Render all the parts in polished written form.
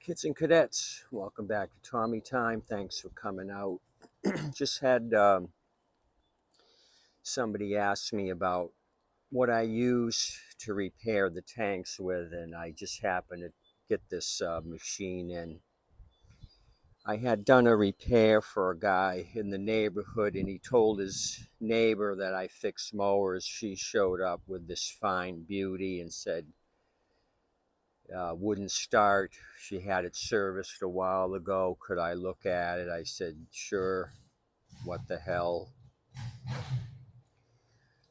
Kids and cadets, welcome back to Tommy Time. Thanks for coming out. Just had somebody ask me about what I use to repair the tanks with, and I just happened to get this machine in. I had done a repair for a guy in the neighborhood, and he told his neighbor that I fix mowers. She showed up with this fine beauty and said, wouldn't start. She had it serviced a while ago. Could I look at it? I said, sure. What the hell?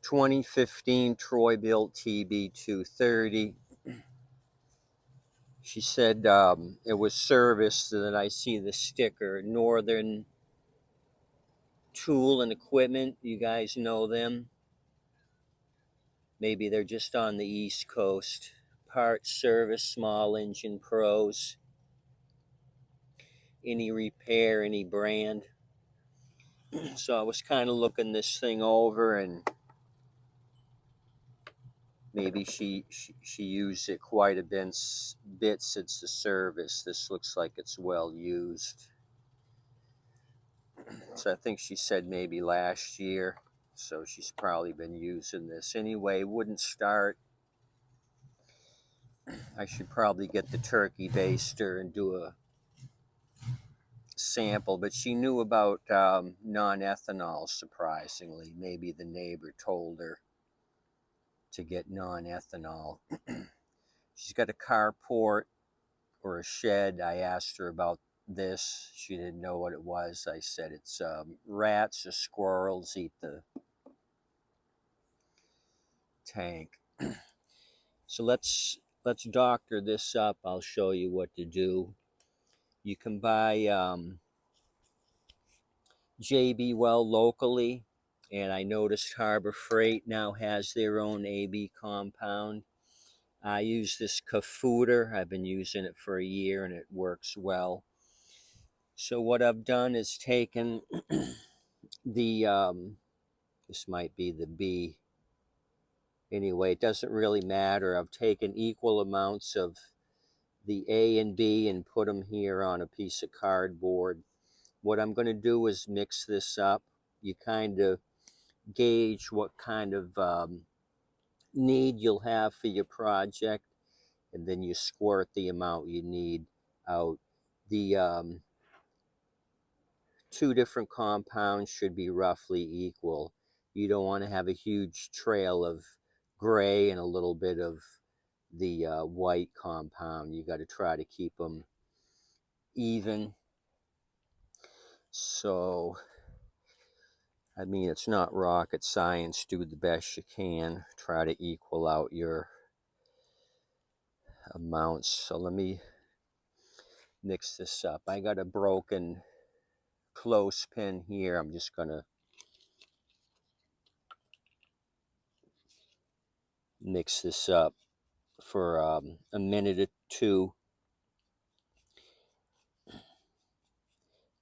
2015 Troy-Bilt TB230. She said it was serviced, and then I see the sticker, Northern Tool and Equipment. You guys know them? Maybe they're just on the East Coast. Parts service, small engine pros. Any repair, any brand. So I was kind of looking this thing over, and maybe she used it quite a bit since the service. This looks like it's well used. So I think she said maybe last year. So she's probably been using this. Anyway, wouldn't start. I should probably get the turkey baster and do a sample, but she knew about non-ethanol, surprisingly. Maybe the neighbor told her to get non-ethanol. She's got a carport or a shed. I asked her about this. She didn't know what it was. I said it's rats or squirrels eat the tank. So let's doctor this up. I'll show you what to do. You can buy JB Well locally, and I noticed Harbor Freight now has their own AB compound. I use this Kafuter. I've been using it for a year, and it works well. So what I've done is taken the, this might be the B. Anyway, it doesn't really matter. I've taken equal amounts of the A and B and put them here on a piece of cardboard. What I'm going to do is mix this up. You kind of gauge what kind of need you'll have for your project, and then you squirt the amount you need out. The two different compounds should be roughly equal. You don't want to have a huge trail of gray and a little bit of the white compound. You got to try to keep them even. So, I mean, it's not rocket science. Do the best you can. Try to equal out your amounts. So let me mix this up. I got a broken clothespin here. I'm just going to mix this up for a minute or two.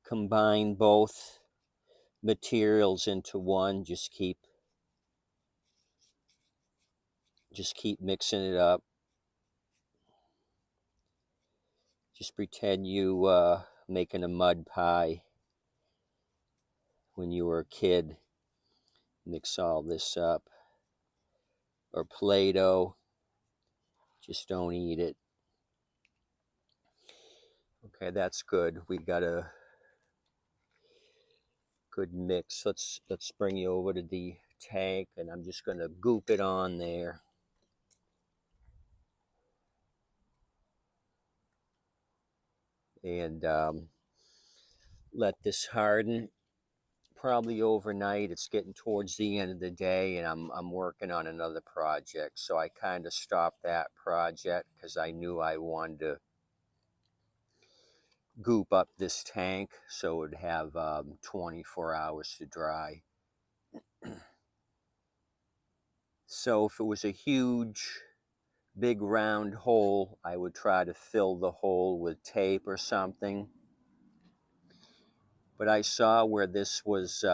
Combine both materials into one. Just keep mixing it up. Just pretend you making a mud pie when you were a kid. Mix all this up. Or Play-Doh. Just don't eat it. Okay, that's good. We got a good mix. Let's bring you over to the tank, and I'm just going to goop it on there. And let this harden. Probably overnight. It's getting towards the end of the day, and I'm working on another project, so I kind of stopped that project because I knew I wanted to goop up this tank so it would have 24 hours to dry. So if it was a huge big round hole, I would try to fill the hole with tape or something. But I saw where this was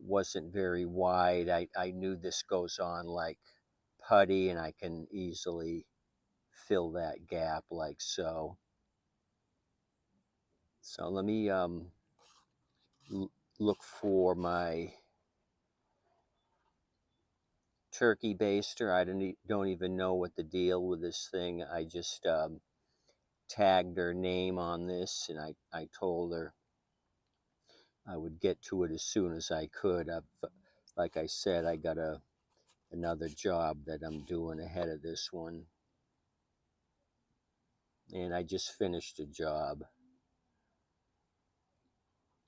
wasn't very wide. I knew this goes on like putty, and I can easily fill that gap like so. So let me look for my turkey baster. I don't even know what the deal with this thing. I just tagged her name on this, and I told her I would get to it as soon as I could. Like I said, I got another job that I'm doing ahead of this one, and I just finished a job.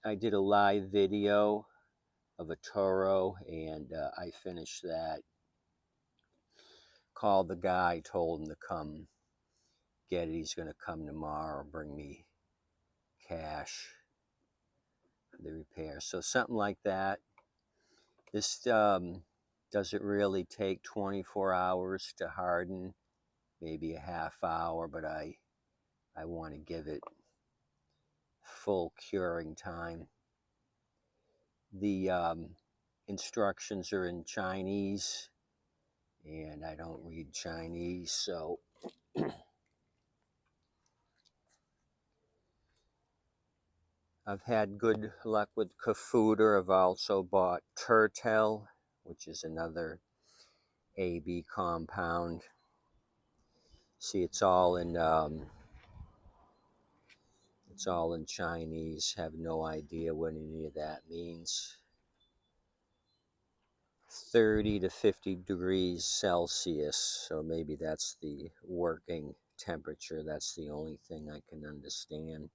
I did a live video of a Toro, and I finished that. Called the guy, told him to come get it. He's going to come tomorrow, bring me cash for the repair. So something like that. This doesn't really take 24 hours to harden, maybe a half hour, but I want to give it full curing time. The instructions are in Chinese, and I don't read Chinese, so I've had good luck with Kafuter. I've also bought Tertell, which is another AB compound. See, it's all in Chinese. Have no idea what any of that means. 30 to 50 degrees Celsius, so maybe that's the working temperature. That's the only thing I can understand.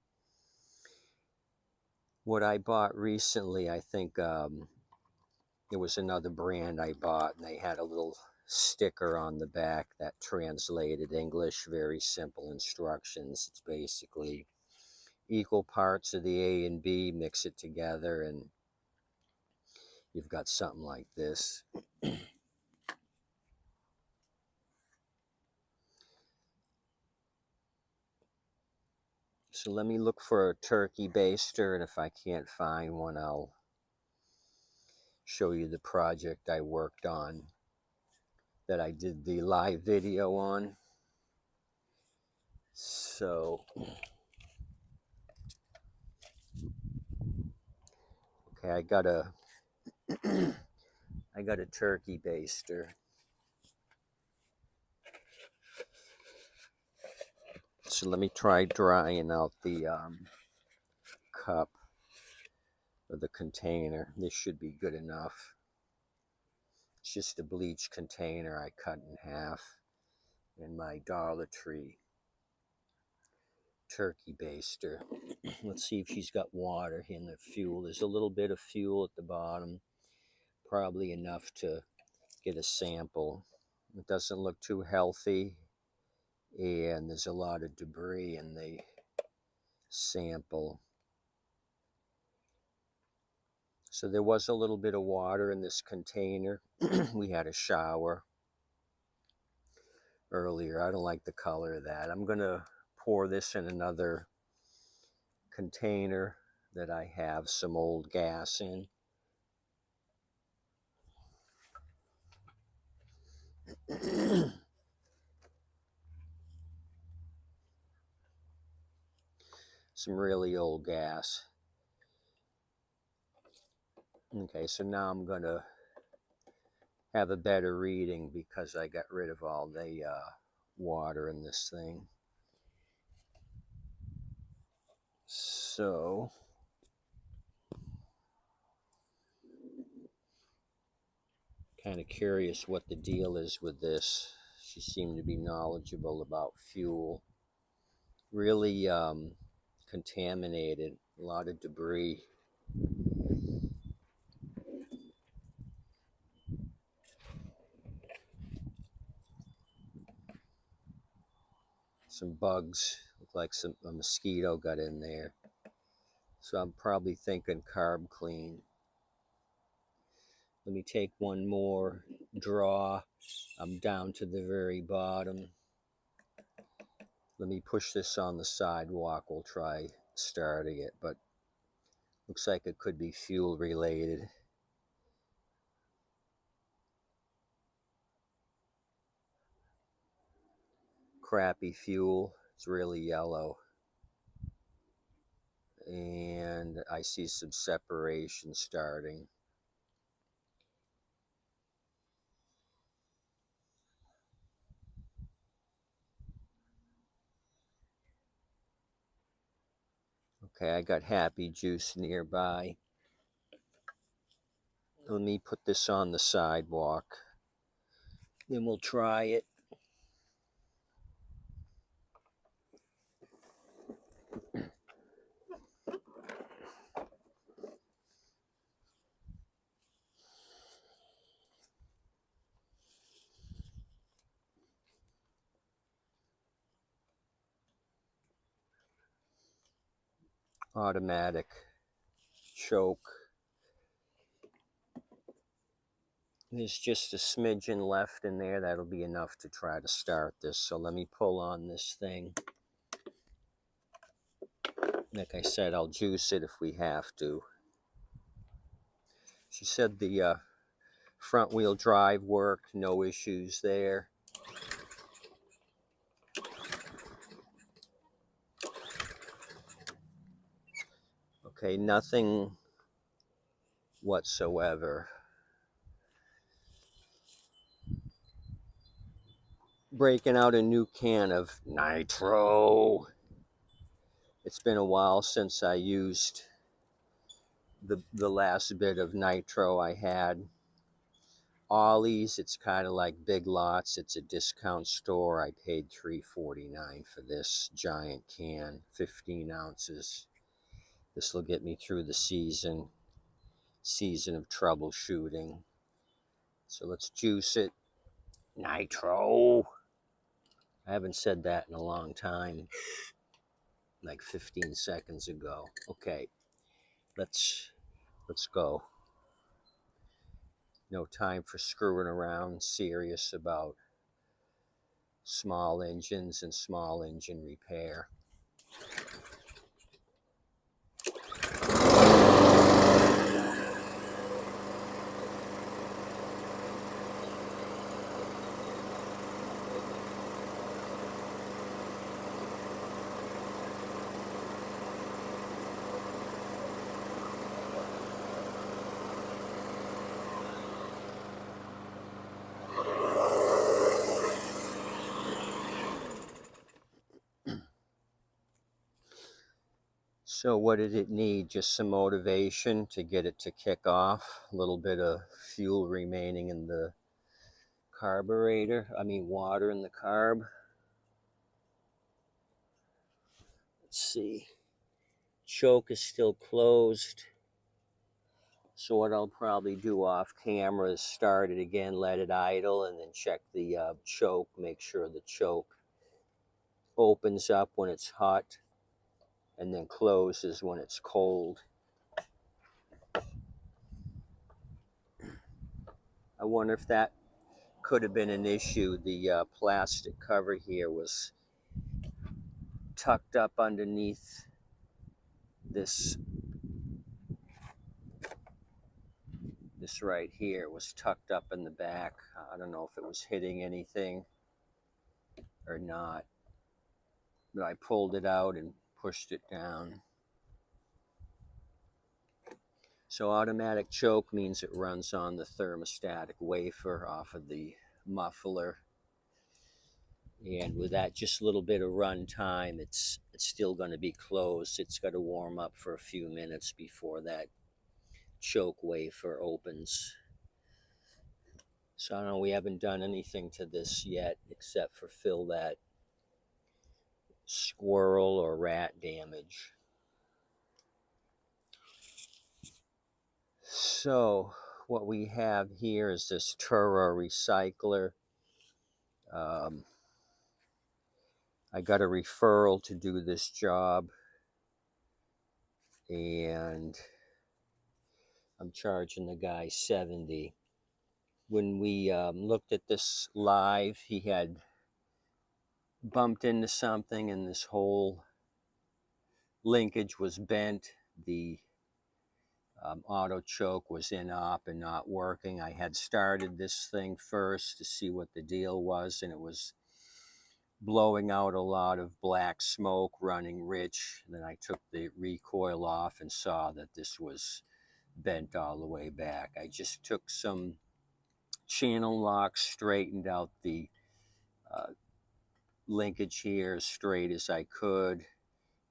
What I bought recently, I think it was another brand I bought, and they had a little sticker on the back that translated English. Very simple instructions. It's basically equal parts of the A and B, mix it together, and you've got something like this. So let me look for a turkey baster, and if I can't find one, I'll show you the project I worked on that I did the live video on. So, okay, I got a turkey baster. So let me try drying out the cup or the container. This should be good enough. It's just a bleach container I cut in half in my Dollar Tree turkey baster. Let's see if she's got water in the fuel. There's a little bit of fuel at the bottom, probably enough to get a sample. It doesn't look too healthy, and there's a lot of debris in the sample. So there was a little bit of water in this container. We had a shower earlier. I don't like the color of that. I'm going to pour this in another container that I have some old gas in. Some really old gas. Okay, so now I'm going to have a better reading because I got rid of all the water in this thing. So kind of curious what the deal is with this. She seemed to be knowledgeable about fuel. Really contaminated, a lot of debris. Some bugs, look like a mosquito got in there. So I'm probably thinking carb clean. Let me take one more draw. I'm down to the very bottom. Let me push this on the sidewalk. We'll try starting it, but looks like it could be fuel related. crappy fuel. It's really yellow. And I see some separation starting. Okay, I got happy juice nearby. Let me put this on the sidewalk. Then we'll try it. Automatic choke. There's just a smidgen left in there. That'll be enough to try to start this. So let me pull on this thing. Like I said, I'll juice it if we have to. She said the front wheel drive worked, no issues there. Okay, nothing whatsoever. Breaking out a new can of nitro. It's been a while since I used the last bit of nitro I had. Ollie's, it's kind of like Big Lots. It's a discount store. I paid $3.49 for this giant can, 15 ounces. This will get me through the season of troubleshooting. So let's juice it. Nitro. I haven't said that in a long time, like 15 seconds ago. Okay, let's go. No time for screwing around. Serious about small engines and small engine repair. So what did it need? Just some motivation to get it to kick off. A little bit of fuel remaining in the carburetor. Water in the carb. Let's see. Choke is still closed. So what I'll probably do off camera is start it again, let it idle, and then check the choke. Make sure the choke opens up when it's hot and then closes when it's cold. I wonder if that could have been an issue. The plastic cover here was tucked up underneath this right here was tucked up in the back. I don't know if it was hitting anything or not, but I pulled it out and pushed it down. So automatic choke means it runs on the thermostatic wafer off of the muffler. And with that just a little bit of run time, it's still going to be closed. It's got to warm up for a few minutes before that choke wafer opens. So I don't know, we haven't done anything to this yet except for fill that squirrel or rat damage. So what we have here is this Toro recycler. I got a referral to do this job, and I'm charging the guy $70. When we looked at this live, he had bumped into something and this whole linkage was bent. The auto choke was in op and not working. I had started this thing first to see what the deal was, and it was blowing out a lot of black smoke, running rich. And then I took the recoil off and saw that this was bent all the way back. I just took some channel locks, straightened out the uh, linkage here as straight as I could.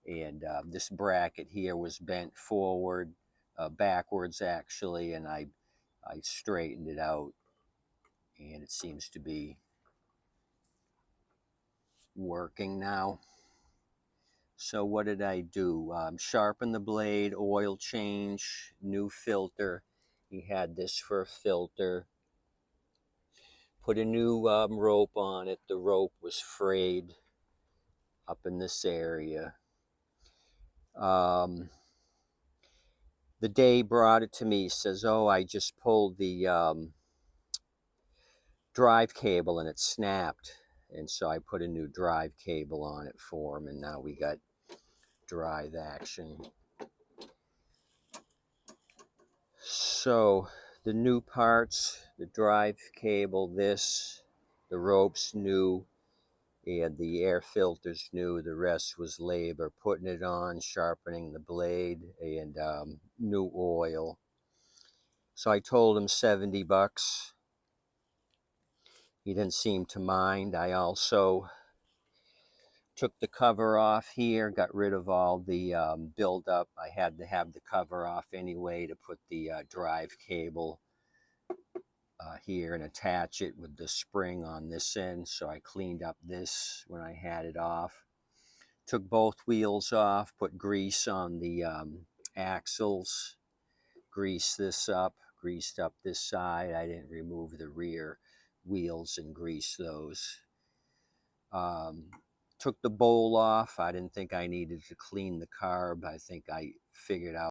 And this bracket here was bent forward, backwards actually, and I straightened it out, and it seems to be working now. So what did I do? Sharpen the blade, oil change, new filter. He had this for a filter. Put a new rope on it. The rope was frayed up in this area. The day brought it to me, says, oh, I just pulled the drive cable and it snapped. And so I put a new drive cable on it for him, and now we got drive action. So the new parts, the drive cable, this, the ropes new, and the air filters new. The rest was labor, putting it on, sharpening the blade, and new oil. So I told him 70 bucks. He didn't seem to mind. I also took the cover off here, got rid of all the buildup. I had to have the cover off anyway to put the drive cable here and attach it with the spring on this end. So I cleaned up this when I had it off. Took both wheels off, put grease on the axles, greased this up, greased up this side. I didn't remove the rear wheels and grease those. Took the bowl off. I didn't think I needed to clean the carb. I think I figured out